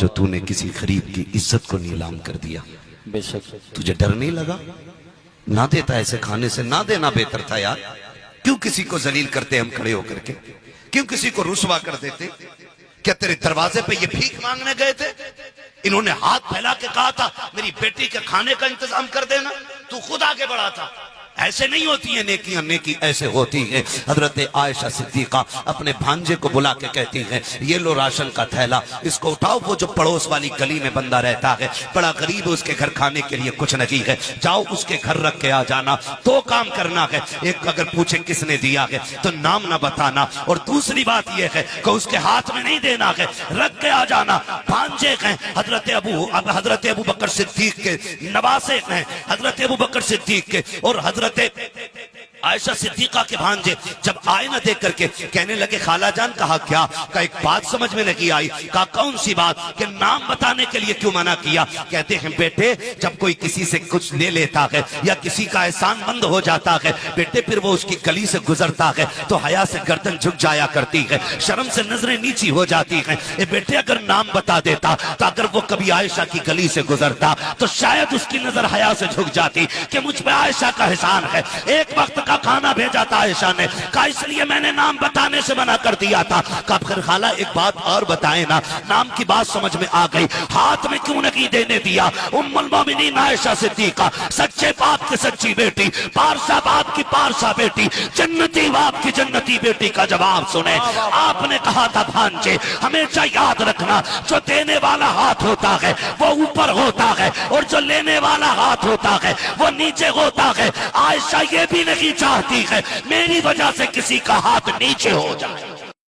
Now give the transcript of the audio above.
جو تو نے کسی غریب کی عزت کو نیلام کر دیا، بے شک تجھے ڈر نہیں لگا؟ نہ دیتا ایسے کھانے سے، نہ دینا بہتر تھا یار۔ کیوں کسی کو ذلیل کرتے ہم کھڑے ہو کر کے؟ کیوں کسی کو رسوا کر دیتے؟ کیا تیرے دروازے پہ یہ بھیک مانگنے گئے تھے؟ انہوں نے ہاتھ پھیلا کے کہا تھا میری بیٹی کے کھانے کا انتظام کر دینا، تو خود آگے بڑھا تھا۔ ایسے نہیں ہوتی ہیں نیکیاں، نیکی ایسے ہوتی ہے۔ حضرت عائشہ صدیقہ اپنے بھانجے کو بلا کے کہتی ہیں یہ لو راشن کا تھیلا، اس کو اٹھاؤ، وہ جو پڑوس والی گلی میں بندہ رہتا ہے بڑا غریب ہے، اس کے گھر کھانے کے لیے کچھ نہیں ہے، جاؤ اس کے گھر رکھ کے آ جانا۔ دو کام کرنا ہے، ایک اگر پوچھے کس نے دیا ہے تو نام نہ بتانا، اور دوسری بات یہ ہے کہ اس کے ہاتھ میں نہیں دینا ہے، رکھ کے آ جانا۔ بھانجے ہیں حضرت ابو بکر صدیق کے نواسے ہیں، حضرت ابو بکر صدیق کے اور حضرت عائشہ صدیقہ کے بھانجے جب آئے نہ دیکھ کر کے کہنے لگے خالہ جان، کہا کیا؟ کہا ایک بات سمجھ میں نہیں آئی۔ کہا کون سی بات؟ کہ نام بتانے کے لیے کیوں منع کیا؟ کہتے ہیں بیٹے جب کوئی کسی سے کچھ لے لیتا ہے یا کسی کا احسان مند ہو جاتا ہے بیٹے، پھر وہ اس کی گلی سے گزرتا ہے تو حیا سے گردن جھک جایا کرتی ہے، شرم سے نظریں نیچی ہو جاتی ہیں۔ اے بیٹے اگر نام بتا دیتا تو اگر وہ کبھی عائشہ کی گلی سے گزرتا تو شاید اس کی نظر حیا سے جھک جاتی کہ مجھ پہ عائشہ کا احسان ہے، ایک وقت کا کھانا بھیجا تھا عائشہ نے، کہا اس لیے میں نے نام بتانے سے منع کر دیا تھا۔ کہا پھر خالہ ایک بات اور بتائیں نا، نام کی بات سمجھ میں آ گئی، ہاتھ میں کیوں نہیں دینے دیا؟ ام المومنین عائشہ صدیقہ، سچے باپ کی سچی بیٹی، پارسا باپ کی پارسا بیٹی، جنتی باپ کی جنتی بیٹی کا جواب سنیں۔ آپ نے کہا تھا بھانجے ہمیشہ یاد رکھنا، جو دینے والا ہاتھ ہوتا ہے وہ اوپر ہوتا ہے اور جو لینے والا ہاتھ ہوتا ہے وہ نیچے ہوتا ہے۔ عائشہ یہ بھی نہیں چاہتی ہے میری وجہ سے کسی کا ہاتھ نیچے ہو جائے۔